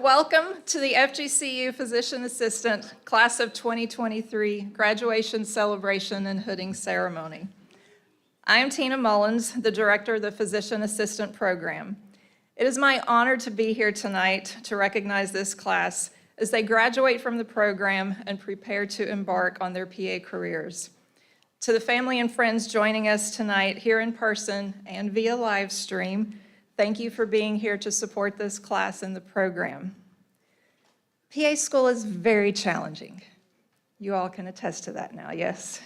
Welcome to the FGCU Physician Assistant Class of 2023 Graduation Celebration and Hooding Ceremony. I am Tina Mullins, the Director of the Physician Assistant Program. It is my honor to be here tonight to recognize this class as they graduate from the program and prepare to embark on their PA careers. To the family and friends joining us tonight here in person and via live stream, thank you for being here to support this class in the program. PA school is very challenging. You all can attest to that now, yes?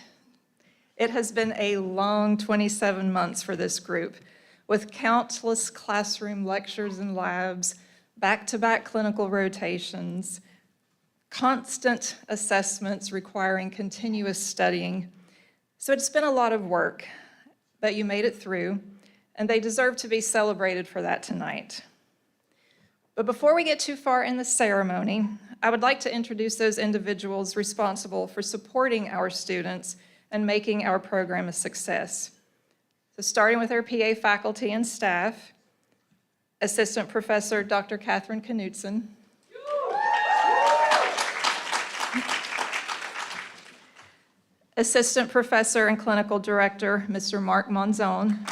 It has been a long 27 months for this group, with countless classroom lectures and labs, back-to-back clinical rotations, constant assessments requiring continuous studying. So it's been a lot of work, but you made it through, and they deserve to be celebrated for that tonight. But before we get too far in the ceremony, I would like to introduce those individuals responsible for supporting our students and making our program a success. So starting with our PA faculty and staff, Assistant Professor Dr. Catherine Knutson, Assistant Professor and Clinical Director, Mr. Mark Monzon,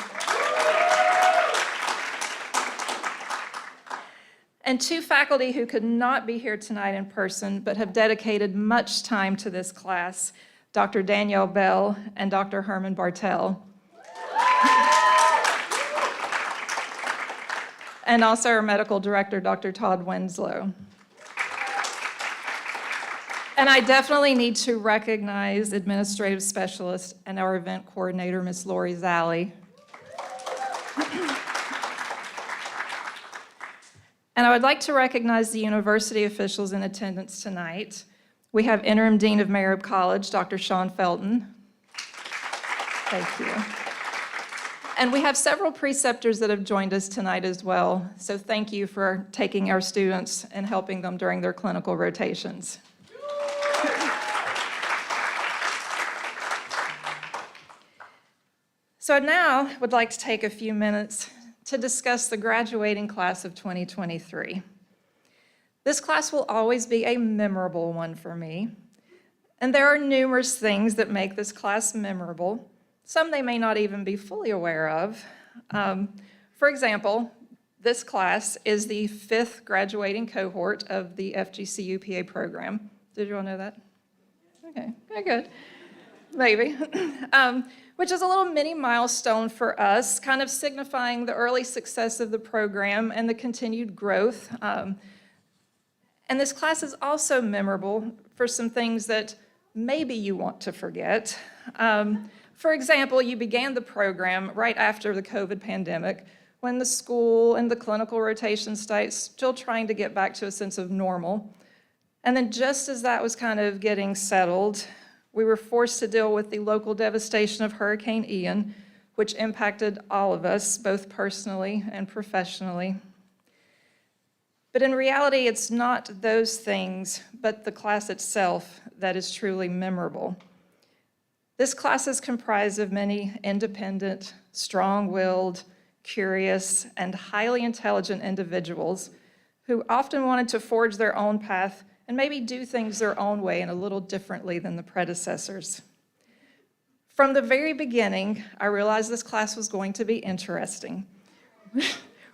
and two faculty who could not be here tonight in person but have dedicated much time to this class, Dr. Danielle Bell and Dr. Herman Bartel. And also our medical director, Dr. Todd Winslow. And I definitely need to recognize administrative specialist and our event coordinator, Ms. Lori Zally. And I would like to recognize the university officials in attendance tonight. We have Interim Dean of Mayerb College, Dr. Sean Felton. Thank you. And we have several preceptors that have joined us tonight as well. So thank you for taking our students and helping them during their clinical rotations. So now I would like to take a few minutes to discuss the graduating class of 2023. This class will always be a memorable one for me, and there are numerous things that make this class memorable. Some they may not even be fully aware of. For example, this class is the 5th graduating cohort of the FGCU PA program. Did you all know that? Okay, good. Maybe. Which is a little mini milestone for us, kind of signifying the early success of the program and the continued growth. And this class is also memorable for some things that maybe you want to forget. For example, you began the program right after the COVID pandemic, when the school and the clinical rotation sites still trying to get back to a sense of normal. And then just as that was kind of getting settled, we were forced to deal with the local devastation of Hurricane Ian, which impacted all of us, both personally and professionally. But in reality, it's not those things, but the class itself that is truly memorable. This class is comprised of many independent, strong-willed, curious, and highly intelligent individuals who often wanted to forge their own path and maybe do things their own way and a little differently than the predecessors. From the very beginning, I realized this class was going to be interesting.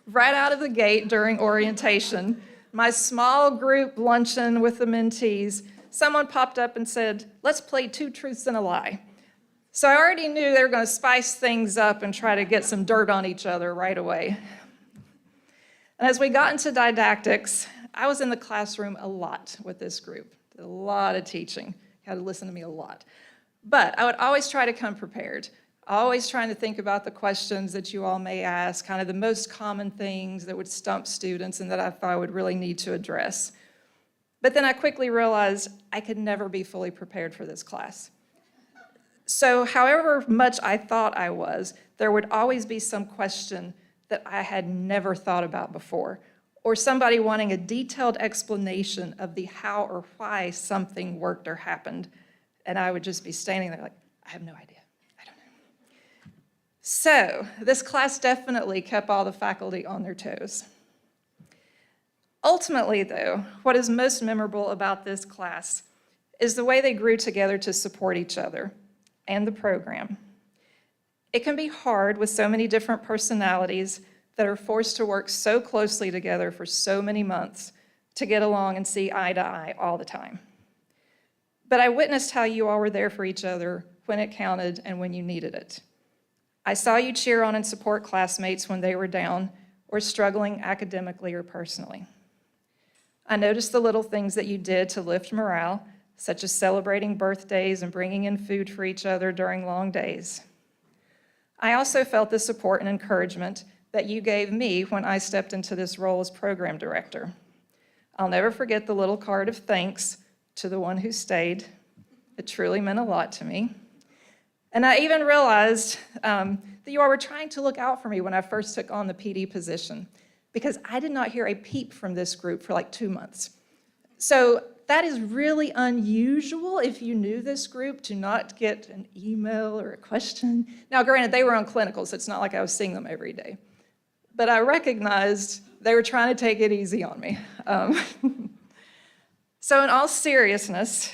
Right out of the gate during orientation, my small group luncheon with the mentees, someone popped up and said, "Let's play 2 truths and a lie." So I already knew they were going to spice things up and try to get some dirt on each other right away. And as we got into didactics, I was in the classroom a lot with this group, did a lot of teaching. You had to listen to me a lot. But I would always try to come prepared, always trying to think about the questions that you all may ask, kind of the most common things that would stump students and that I thought I would really need to address. But then I quickly realized I could never be fully prepared for this class. So however much I thought I was, there would always be some question that I had never thought about before, or somebody wanting a detailed explanation of the how or why something worked or happened. And I would just be standing there like, I have no idea, I don't know. So this class definitely kept all the faculty on their toes. Ultimately, though, what is most memorable about this class is the way they grew together to support each other and the program. It can be hard with so many different personalities that are forced to work so closely together for so many months to get along and see eye to eye all the time. But I witnessed how you all were there for each other when it counted and when you needed it. I saw you cheer on and support classmates when they were down or struggling academically or personally. I noticed the little things that you did to lift morale, such as celebrating birthdays and bringing in food for each other during long days. I also felt the support and encouragement that you gave me when I stepped into this role as program director. I'll never forget the little card of thanks to the one who stayed. It truly meant a lot to me. And I even realized that you all were trying to look out for me when I first took on the PD position, because I did not hear a peep from this group for like 2 months. So that is really unusual if you knew this group to not get an email or a question. Now, granted, they were on clinical, so it's not like I was seeing them every day. But I recognized they were trying to take it easy on me. So in all seriousness,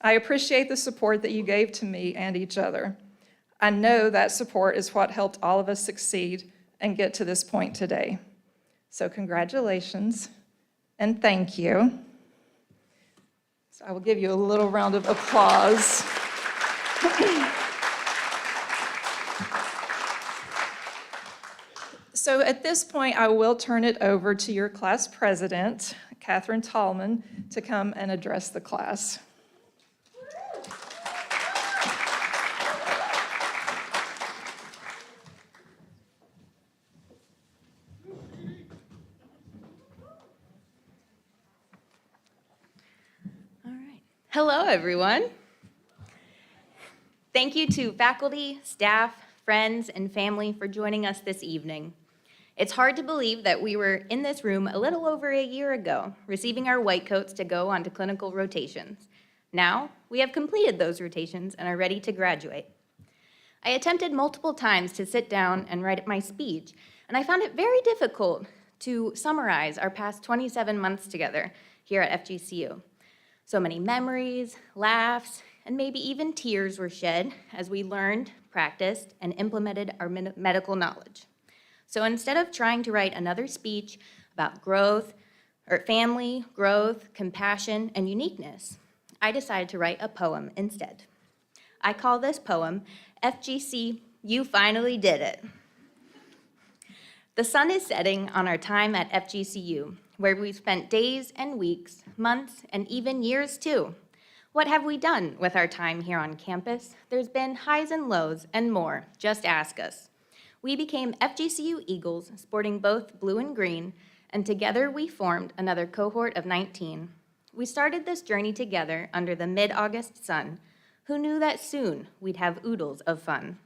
I appreciate the support that you gave to me and each other. I know that support is what helped all of us succeed and get to this point today. So congratulations and thank you. So I will give you a little round of applause. So at this point, I will turn it over to your class president, Catherine Tallman, to come and address the class. Hello, everyone. Thank you to faculty, staff, friends, and family for joining us this evening. It's hard to believe that we were in this room a little over a year ago, receiving our white coats to go onto clinical rotations. Now, we have completed those rotations and are ready to graduate. I attempted multiple times to sit down and write my speech, and I found it very difficult to summarize our past 27 months together here at FGCU. So many memories, laughs, and maybe even tears were shed as we learned, practiced, and implemented our medical knowledge. So instead of trying to write another speech about growth, or family, growth, compassion, and uniqueness, I decided to write a poem instead. I call this poem, FGC, You Finally Did It. The sun is setting on our time at FGCU, where we've spent days and weeks, months, and even years too. What have we done with our time here on campus? There's been highs and lows and more, just ask us. We became FGCU Eagles, sporting both blue and green, and together we formed another cohort of 19. We started this journey together under the mid-August sun. Who knew that soon we'd have oodles of fun?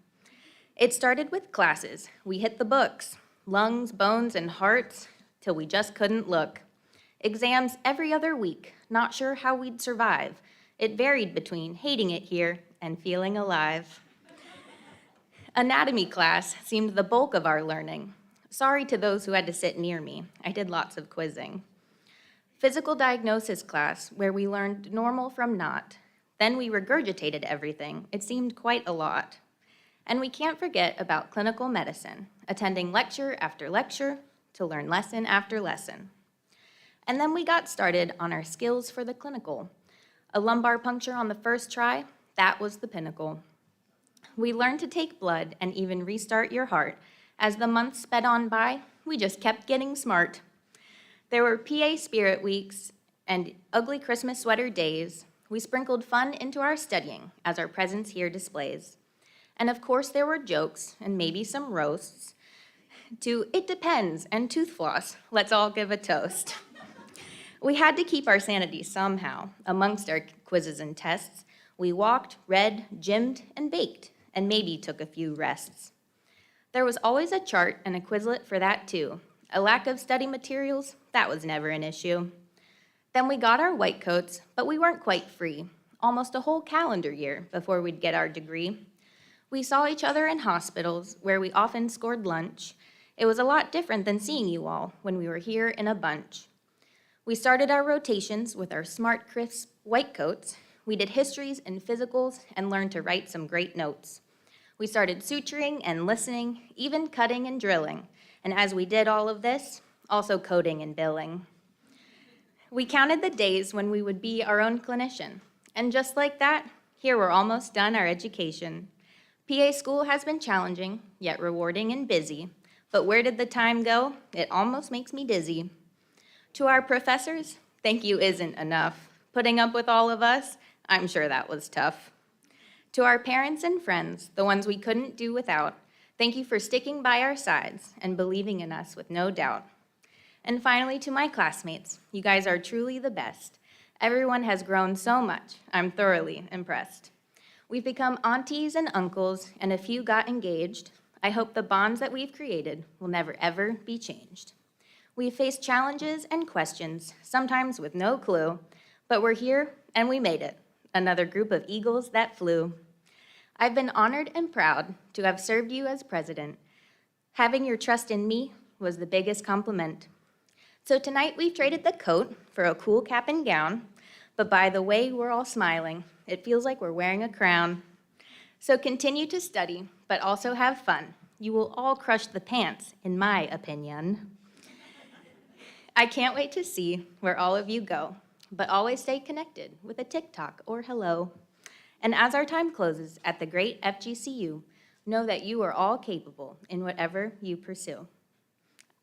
It started with classes. We hit the books, lungs, bones, and hearts, till we just couldn't look. Exams every other week, not sure how we'd survive. It varied between hating it here and feeling alive. Anatomy class seemed the bulk of our learning. Sorry to those who had to sit near me. I did lots of quizzing. Physical diagnosis class, where we learned normal from not. Then we regurgitated everything. It seemed quite a lot. And we can't forget about clinical medicine, attending lecture after lecture, to learn lesson after lesson. And then we got started on our skills for the clinical. A lumbar puncture on the first try, that was the pinnacle. We learned to take blood and even restart your heart. As the months sped on by, we just kept getting smart. There were PA spirit weeks and ugly Christmas sweater days. We sprinkled fun into our studying, as our presence here displays. And of course there were jokes and maybe some roasts, to it depends and tooth floss, let's all give a toast. We had to keep our sanity somehow. Amongst our quizzes and tests, we walked, read, gymmed, and baked, and maybe took a few rests. There was always a chart and a Quizlet for that too. A lack of study materials, that was never an issue. Then we got our white coats, but we weren't quite free. Almost a whole calendar year before we'd get our degree. We saw each other in hospitals where we often scored lunch. It was a lot different than seeing you all when we were here in a bunch. We started our rotations with our smart, crisp white coats. We did histories and physicals and learned to write some great notes. We started suturing and listening, even cutting and drilling. And as we did all of this, also coding and billing. We counted the days when we would be our own clinician. And just like that, here we're almost done our education. PA school has been challenging, yet rewarding and busy. But where did the time go? It almost makes me dizzy. To our professors, thank you isn't enough. Putting up with all of us, I'm sure that was tough. To our parents and friends, the ones we couldn't do without, thank you for sticking by our sides and believing in us with no doubt. And finally, to my classmates, you guys are truly the best. Everyone has grown so much. I'm thoroughly impressed. We've become aunties and uncles, and a few got engaged. I hope the bonds that we've created will never, ever be changed. We've faced challenges and questions, sometimes with no clue, but we're here and we made it. Another group of eagles that flew. I've been honored and proud to have served you as president. Having your trust in me was the biggest compliment. So tonight we've traded the coat for a cool cap and gown, but by the way we're all smiling, it feels like we're wearing a crown. So continue to study, but also have fun. You will all crush the pants, in my opinion. I can't wait to see where all of you go, but always stay connected with a TikTok or hello. And as our time closes at the great FGCU, know that you are all capable in whatever you pursue.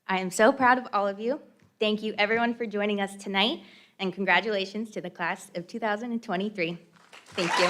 I am so proud of all of you. Thank you everyone for joining us tonight, and congratulations to the class of 2023. Thank you.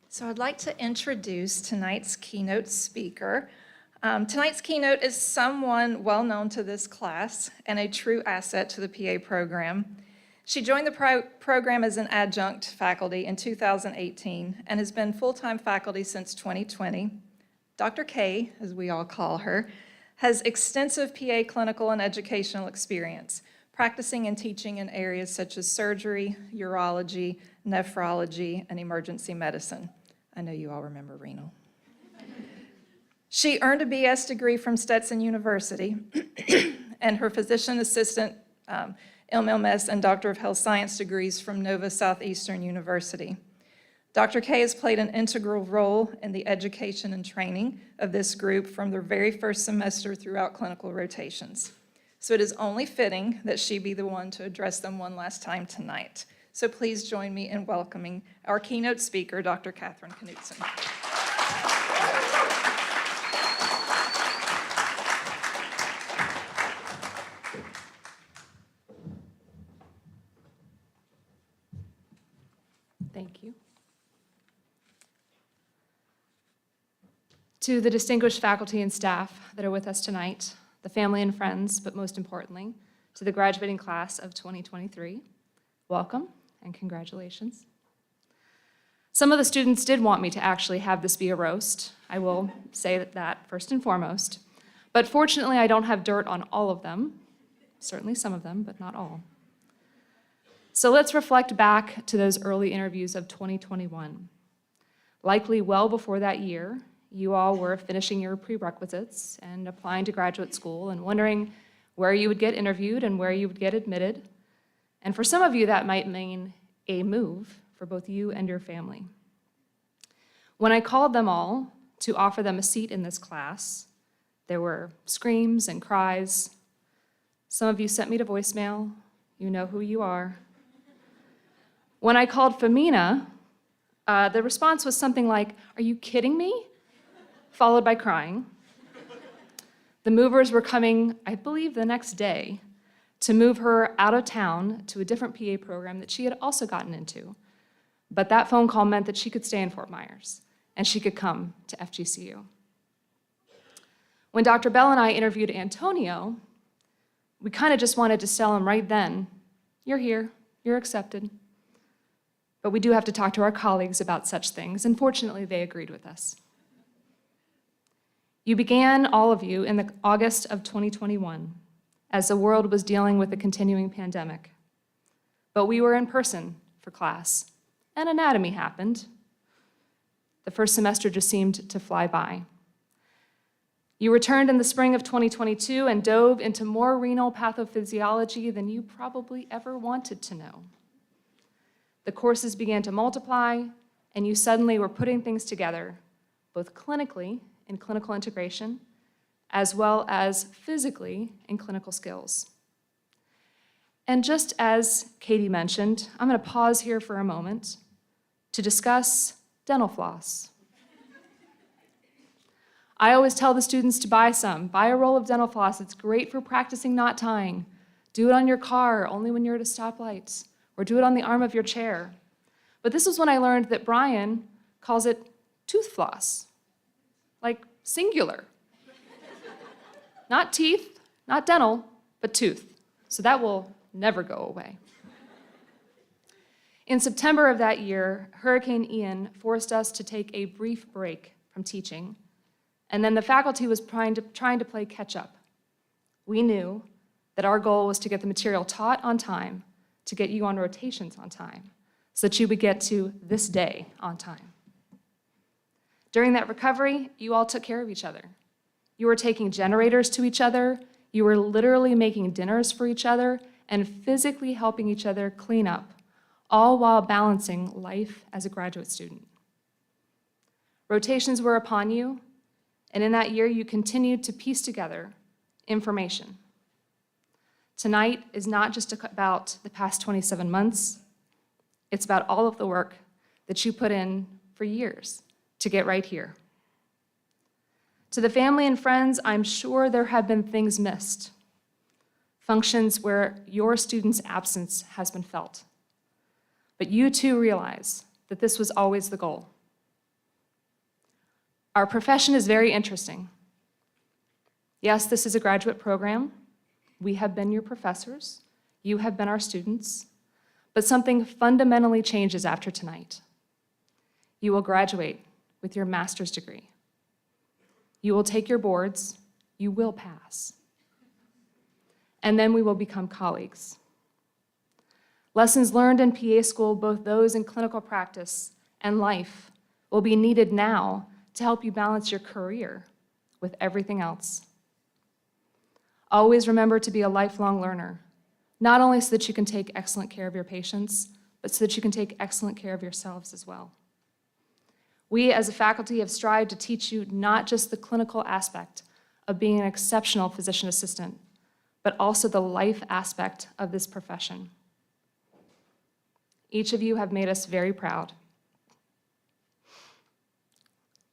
So I'd like to introduce tonight's keynote speaker. Tonight's keynote is someone well-known to this class and a true asset to the PA program. She joined the program as an adjunct faculty in 2018 and has been full-time faculty since 2020. Dr. K, as we all call her, has extensive PA clinical and educational experience, practicing and teaching in areas such as surgery, urology, nephrology, and emergency medicine. I know you all remember renal. She earned a BS degree from Stetson University and her physician assistant MMS and Doctor of Health Science degrees from Nova Southeastern University. Dr. K has played an integral role in the education and training of this group from their very first semester throughout clinical rotations. So it is only fitting that she be the one to address them one last time tonight. So please join me in welcoming our keynote speaker, Dr. Catherine Knutson. Thank you. To the distinguished faculty and staff that are with us tonight, the family and friends, but most importantly, to the graduating class of 2023, welcome and congratulations. Some of the students did want me to actually have this be a roast. I will say that first and foremost. But fortunately, I don't have dirt on all of them. Certainly some of them, but not all. So let's reflect back to those early interviews of 2021. Likely well before that year, you all were finishing your prerequisites and applying to graduate school and wondering where you would get interviewed and where you would get admitted. And for some of you, that might mean a move for both you and your family. When I called them all to offer them a seat in this class, there were screams and cries. Some of you sent me to voicemail. You know who you are. When I called Femina, the response was something like, "Are you kidding me?" Followed by crying. The movers were coming, I believe, the next day to move her out of town to a different PA program that she had also gotten into. But that phone call meant that she could stay in Fort Myers and she could come to FGCU. When Dr. Bell and I interviewed Antonio, we kind of just wanted to tell him right then, "You're here, you're accepted." but we do have to talk to our colleagues about such things, and fortunately, they agreed with us. You began, all of you, in the August of 2021, as the world was dealing with the continuing pandemic. But we were in person for class, and anatomy happened. The first semester just seemed to fly by. You returned in the spring of 2022 and dove into more renal pathophysiology than you probably ever wanted to know. The courses began to multiply, and you suddenly were putting things together, both clinically in clinical integration, as well as physically in clinical skills. And just as Katie mentioned, I'm going to pause here for a moment to discuss dental floss. I always tell the students to buy some. Buy a roll of dental floss. It's great for practicing knot tying. Do it on your car only when you're at a stoplight, or do it on the arm of your chair. But this was when I learned that Brian calls it tooth floss, like singular. Not teeth, not dental, but tooth. So that will never go away. In September of that year, Hurricane Ian forced us to take a brief break from teaching, and then the faculty was trying to play catch up. We knew that our goal was to get the material taught on time, to get you on rotations on time, so that you would get to this day on time. During that recovery, you all took care of each other. You were taking generators to each other, you were literally making dinners for each other, and physically helping each other clean up, all while balancing life as a graduate student. Rotations were upon you, and in that year you continued to piece together information. Tonight is not just about the past 27 months, it's about all of the work that you put in for years to get right here. To the family and friends, I'm sure there have been things missed, functions where your student's absence has been felt. But you too realize that this was always the goal. Our profession is very interesting. Yes, this is a graduate program. We have been your professors. You have been our students. But something fundamentally changes after tonight. You will graduate with your master's degree. You will take your boards. You will pass. And then we will become colleagues. Lessons learned in PA school, both those in clinical practice and life, will be needed now to help you balance your career with everything else. Always remember to be a lifelong learner, not only so that you can take excellent care of your patients, but so that you can take excellent care of yourselves as well. We as a faculty have strived to teach you not just the clinical aspect of being an exceptional physician assistant, but also the life aspect of this profession. Each of you have made us very proud.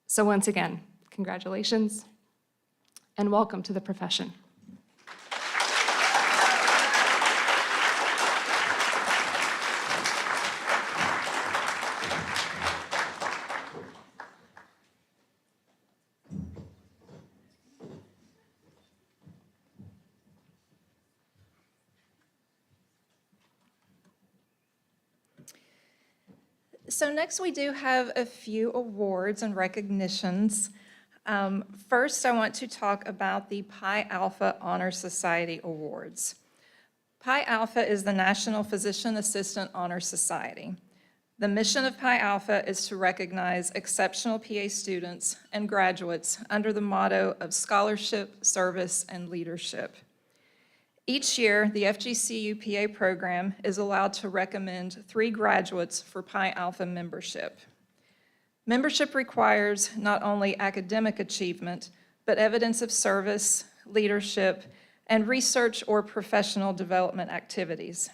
So once again, congratulations and welcome to the profession. So next we do have a few awards and recognitions. First, I want to talk about the Pi Alpha Honor Society Awards. Pi Alpha is the National Physician Assistant Honor Society. The mission of Pi Alpha is to recognize exceptional PA students and graduates under the motto of scholarship, service, and leadership. Each year, the FGCU PA program is allowed to recommend 3 graduates for Pi Alpha membership. Membership requires not only academic achievement, but evidence of service, leadership, and research or professional development activities.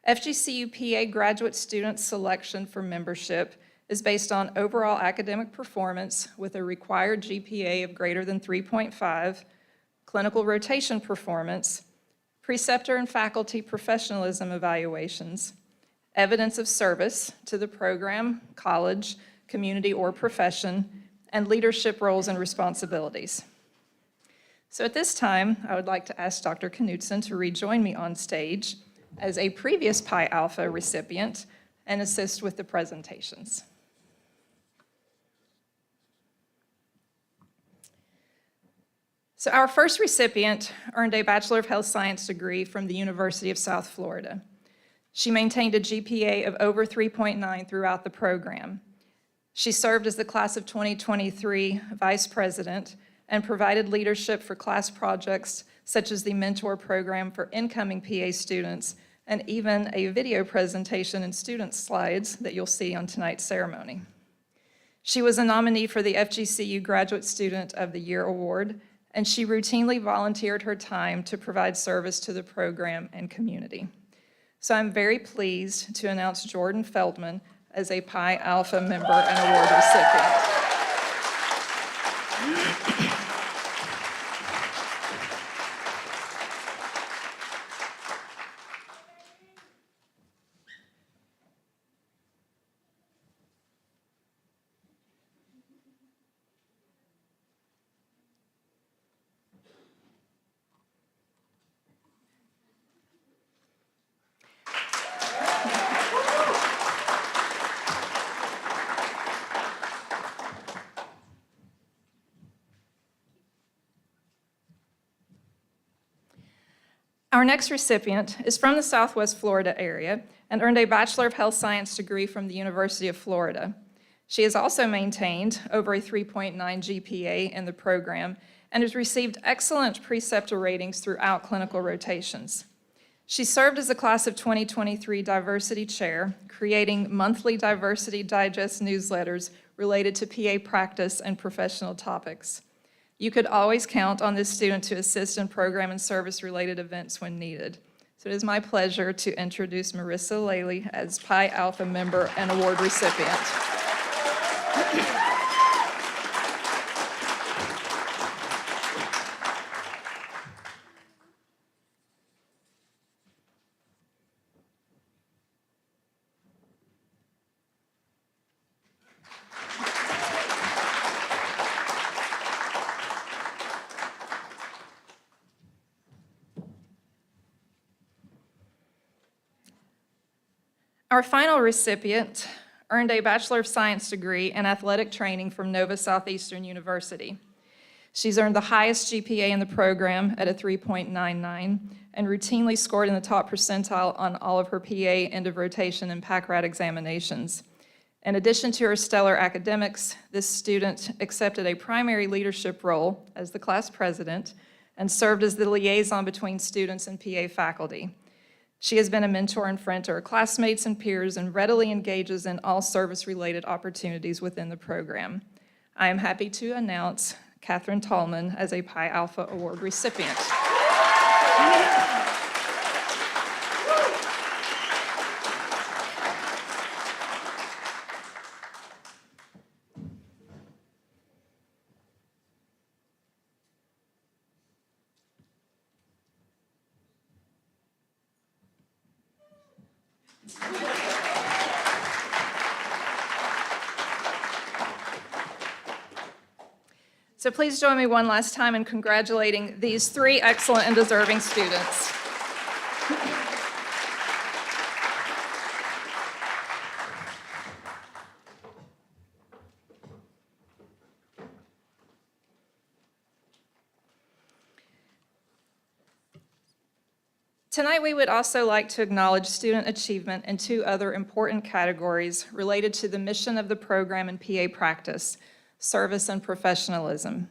FGCU PA graduate student selection for membership is based on overall academic performance with a required GPA of greater than 3.5, clinical rotation performance, preceptor and faculty professionalism evaluations, evidence of service to the program, college, community, or profession, and leadership roles and responsibilities. So at this time, I would like to ask Dr. Knudsen to rejoin me on stage as a previous Pi Alpha recipient and assist with the presentations. So our first recipient earned a Bachelor of Health Science degree from the University of South Florida. She maintained a GPA of over 3.9 throughout the program. She served as the class of 2023 vice president and provided leadership for class projects such as the mentor program for incoming PA students and even a video presentation and student slides that you'll see on tonight's ceremony. She was a nominee for the FGCU Graduate Student of the Year Award, and she routinely volunteered her time to provide service to the program and community. So I'm very pleased to announce Jordan Feldman as a Pi Alpha member and award recipient. Our next recipient is from the Southwest Florida area and earned a Bachelor of Health Science degree from the University of Florida. She has also maintained over a 3.9 GPA in the program and has received excellent preceptor ratings throughout clinical rotations. She served as the class of 2023 diversity chair, creating monthly Diversity Digest newsletters related to PA practice and professional topics. You could always count on this student to assist in program and service-related events when needed. So it is my pleasure to introduce Marissa Laley as Pi Alpha member and award recipient. Our final recipient earned a Bachelor of Science degree in athletic training from Nova Southeastern University. She's earned the highest GPA in the program at a 3.99 and routinely scored in the top percentile on all of her PA end of rotation and PACRAT examinations. In addition to her stellar academics, this student accepted a primary leadership role as the class president and served as the liaison between students and PA faculty. She has been a mentor and friend to her classmates and peers and readily engages in all service-related opportunities within the program. I am happy to announce Catherine Tallman as a Pi Alpha Award recipient. So please join me one last time in congratulating these three excellent and deserving students. Tonight, we would also like to acknowledge student achievement in two other important categories related to the mission of the program and PA practice: service and professionalism.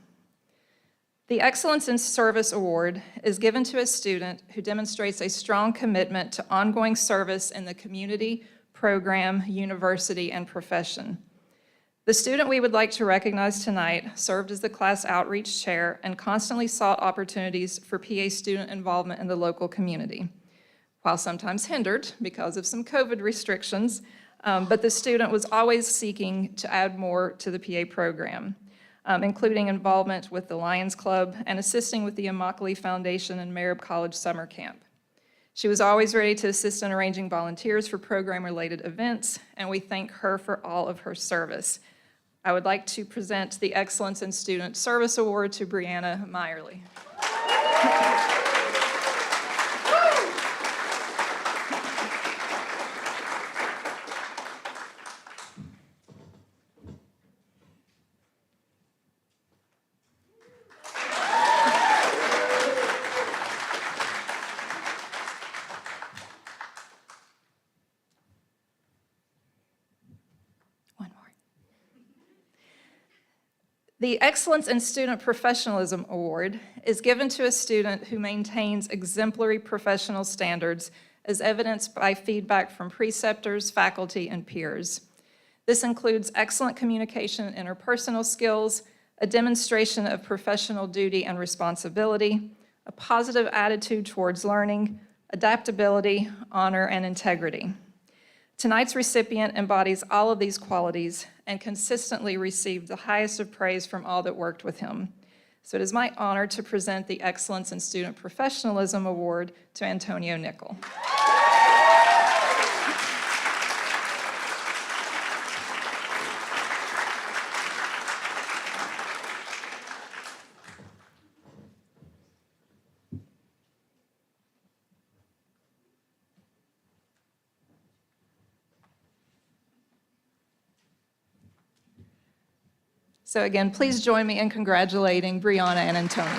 The Excellence in Service Award is given to a student who demonstrates a strong commitment to ongoing service in the community, program, university, and profession. The student we would like to recognize tonight served as the class outreach chair and constantly sought opportunities for PA student involvement in the local community. While sometimes hindered because of some COVID restrictions, but the student was always seeking to add more to the PA program, including involvement with the Lions Club and assisting with the Immokalee Foundation and Marib College Summer Camp. She was always ready to assist in arranging volunteers for program-related events, and we thank her for all of her service. I would like to present the Excellence in Student Service Award to Brianna Meyerly. The Excellence in Student Professionalism Award is given to a student who maintains exemplary professional standards as evidenced by feedback from preceptors, faculty, and peers. This includes excellent communication and interpersonal skills, a demonstration of professional duty and responsibility, a positive attitude towards learning, adaptability, honor, and integrity. Tonight's recipient embodies all of these qualities and consistently received the highest of praise from all that worked with him. So it is my honor to present the Excellence in Student Professionalism Award to Antonio Nickel. So again, please join me in congratulating Brianna and Antonio.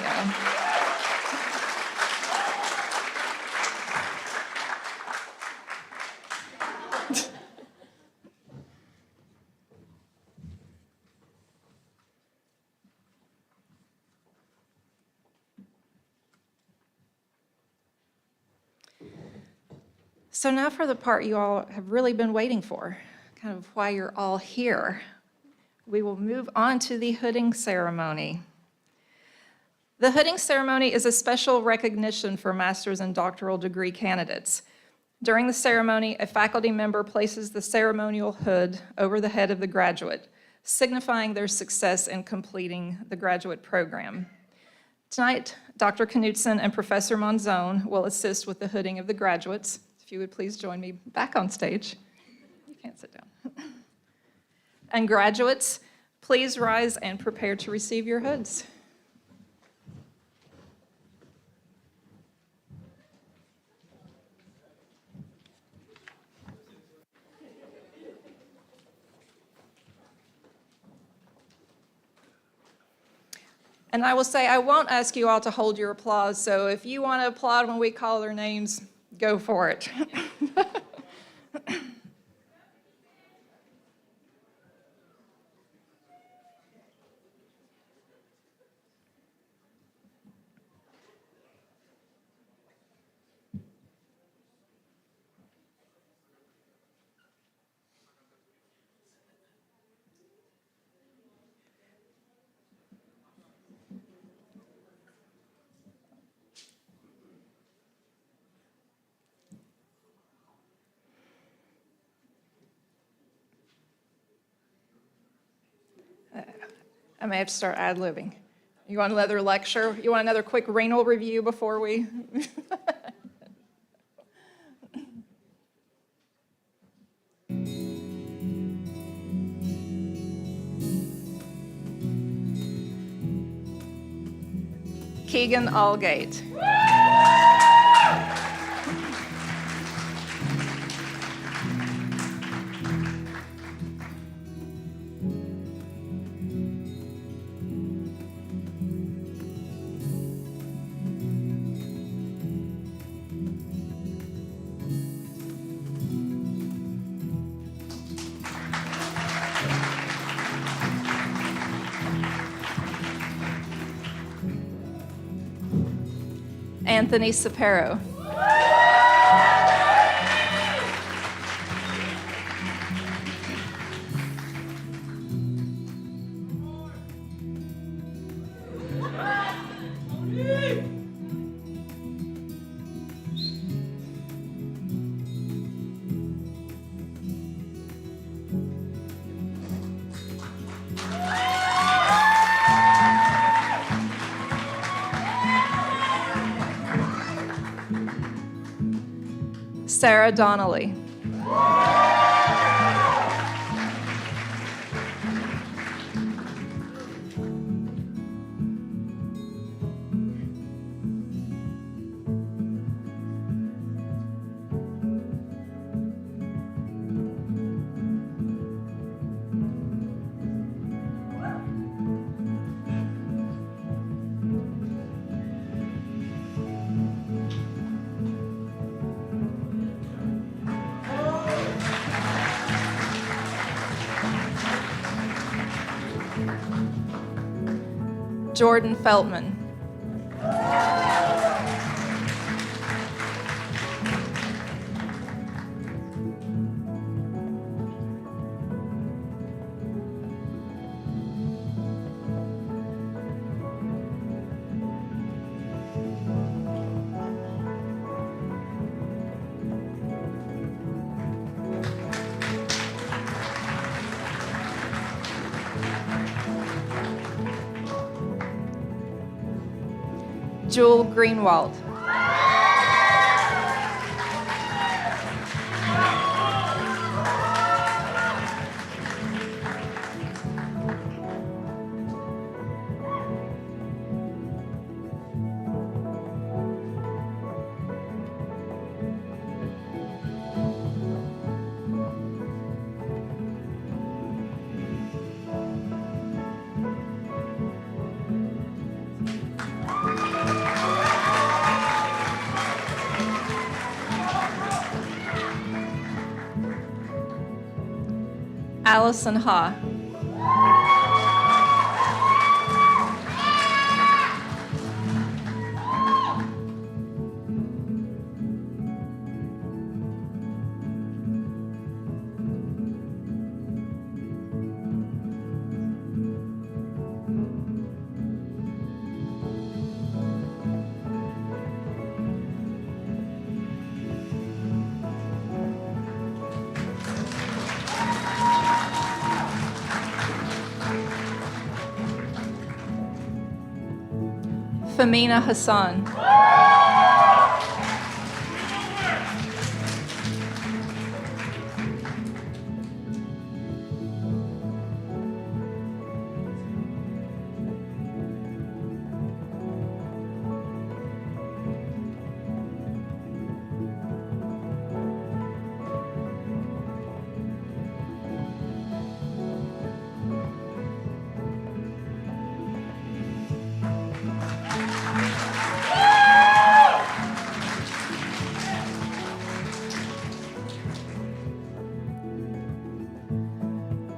So now for the part you all have really been waiting for, kind of why you're all here. We will move on to the hooding ceremony. The hooding ceremony is a special recognition for master's and doctoral degree candidates. During the ceremony, a faculty member places the ceremonial hood over the head of the graduate, signifying their success in completing the graduate program. Tonight, Dr. Knudsen and Professor Monzone will assist with the hooding of the graduates. If you would please join me back on stage. You can't sit down. And graduates, please rise and prepare to receive your hoods. And I will say, I won't ask you all to hold your applause, so if you want to applaud when we call their names, go for it. I may have to start ad-libbing. You want another lecture? You want another quick renal review before we? Keegan Allgate. Anthony Sapero. Sarah Donnelly. Jordan Feltman. Jewel Greenwald. Allison Ha. Famina Hassan.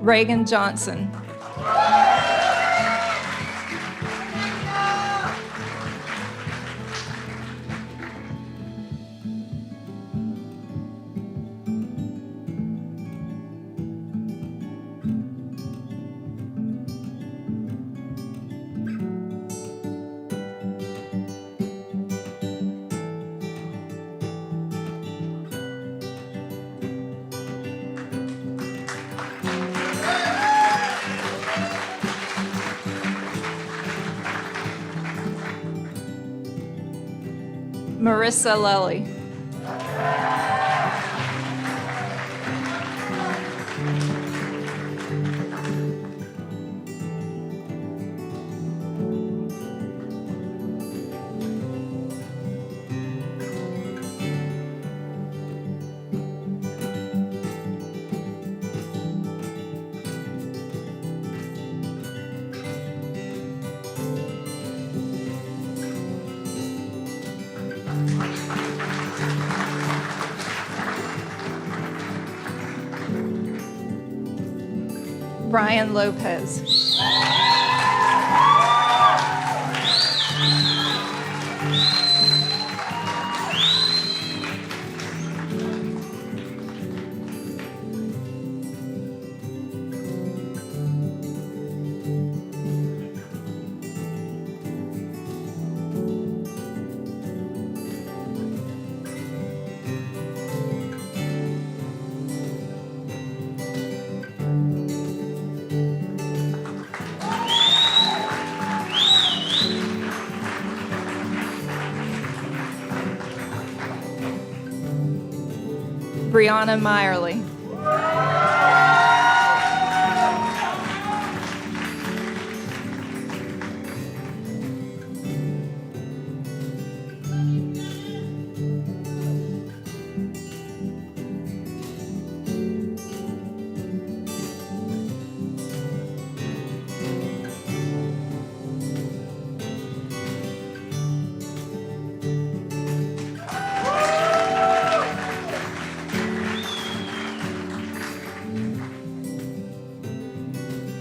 Reagan Johnson. Marissa Lelly. Brian Lopez. Brianna Meyerly.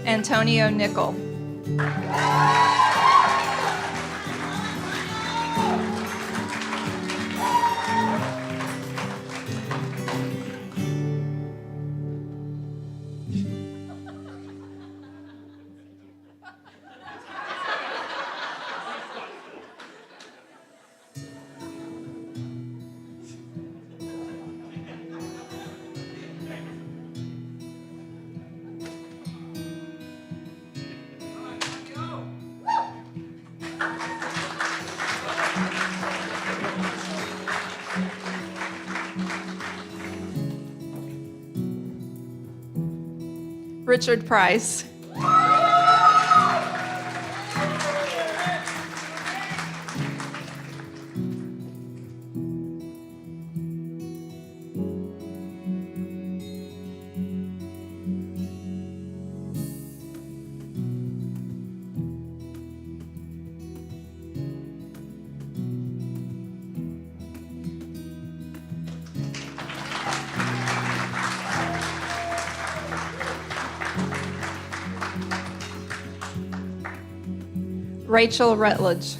Antonio Nickel. Richard Price. Rachel Rutledge.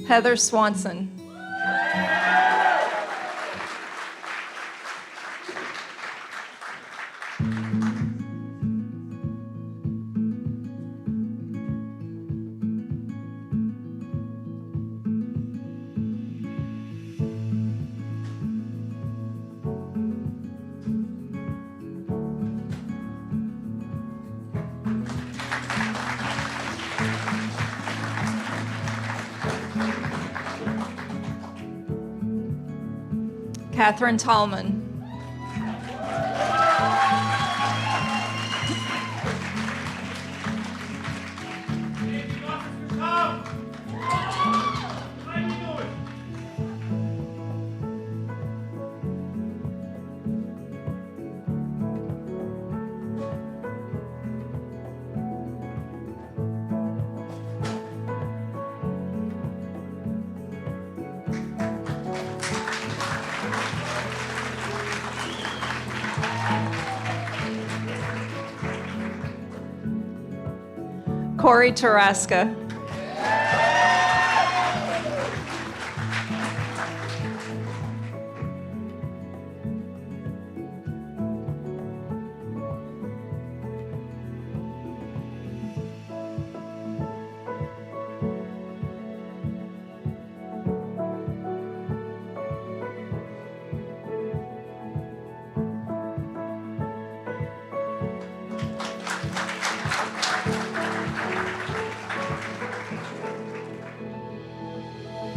Heather Swanson. Catherine Tallman. Corey Taraska.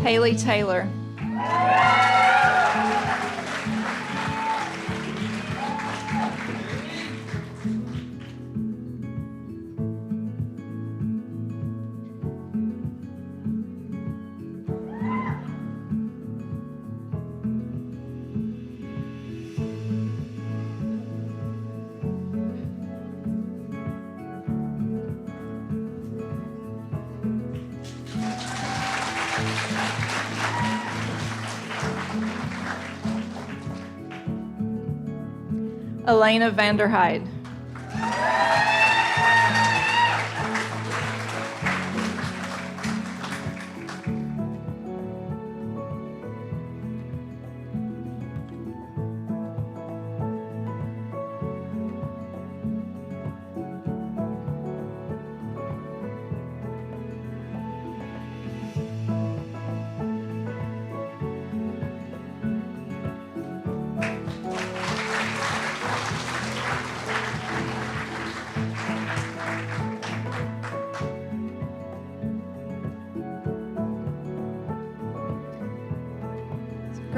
Haley Taylor. Elena Vanderhyde.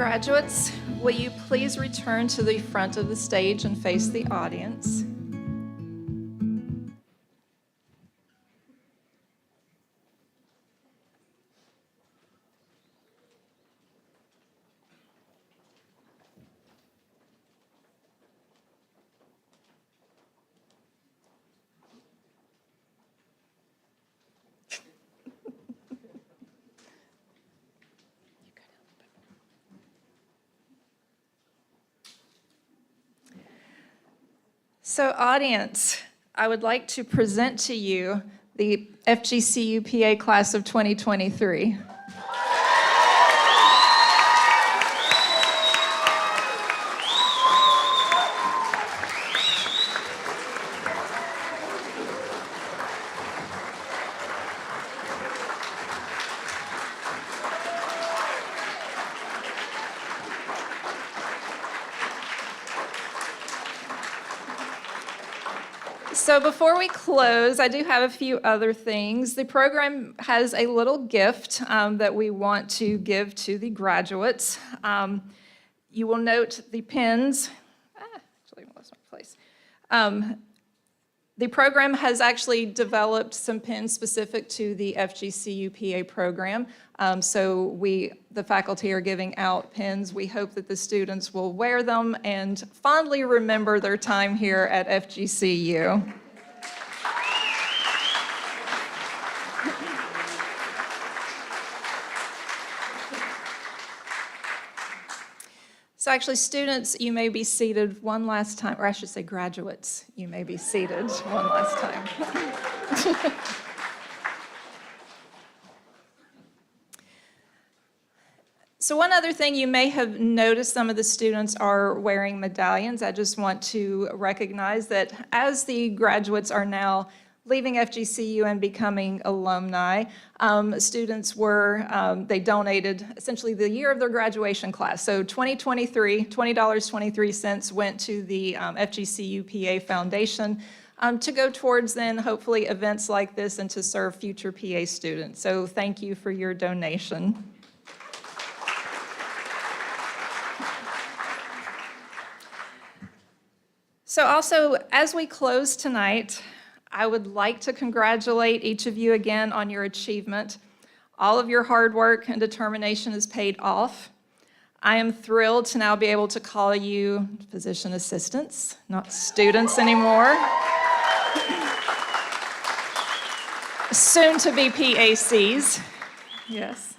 Graduates, will you please return to the front of the stage and face the audience? So audience, I would like to present to you the FGCU PA class of 2023. So before we close, I do have a few other things. The program has a little gift that we want to give to the graduates. You will note the pins. Actually, I lost my place. The program has actually developed some pins specific to the FGCU PA program. So the faculty are giving out pins. We hope that the students will wear them and fondly remember their time here at FGCU. So actually, students, you may be seated one last time, or I should say graduates, you may be seated one last time. So one other thing, you may have noticed some of the students are wearing medallions. I just want to recognize that as the graduates are now leaving FGCU and becoming alumni, students they donated essentially the year of their graduation class. So 2023, $20.23 went to the FGCU PA Foundation to go towards then hopefully events like this and to serve future PA students. So thank you for your donation. So also, as we close tonight, I would like to congratulate each of you again on your achievement. All of your hard work and determination is paid off. I am thrilled to now be able to call you physician assistants, not students anymore. Soon to be PACs, yes.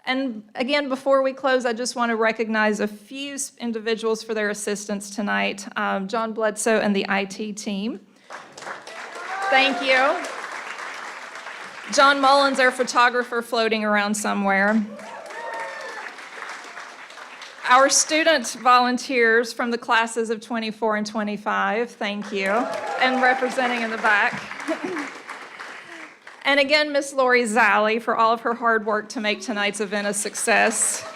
And again, before we close, I just want to recognize a few individuals for their assistance tonight. John Bledsoe and the IT team. Thank you. John Mullins, our photographer, floating around somewhere. Our student volunteers from the classes of 24 and 25, thank you. And representing in the back. And again, Miss Lori Zally for all of her hard work to make tonight's event a success.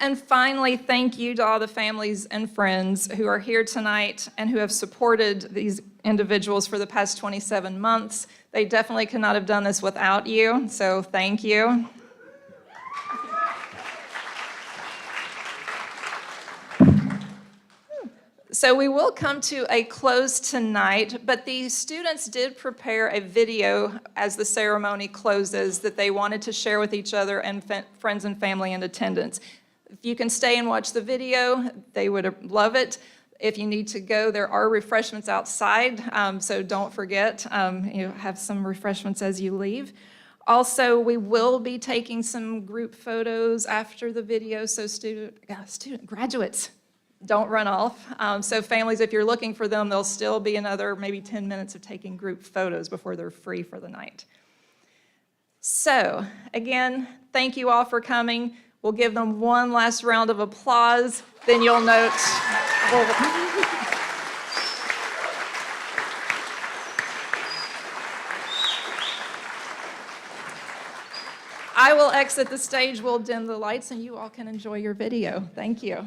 And finally, thank you to all the families and friends who are here tonight and who have supported these individuals for the past 27 months. They definitely could not have done this without you, so thank you. So we will come to a close tonight, but the students did prepare a video as the ceremony closes that they wanted to share with each other and friends and family in attendance. If you can stay and watch the video, they would love it. If you need to go, there are refreshments outside, so don't forget, have some refreshments as you leave. Also, we will be taking some group photos after the video, so graduates, don't run off. So families, if you're looking for them, there'll still be another maybe 10 minutes of taking group photos before they're free for the night. So, again, thank you all for coming. We'll give them one last round of applause, then you'll note. I will exit the stage, we'll dim the lights, and you all can enjoy your video. Thank you.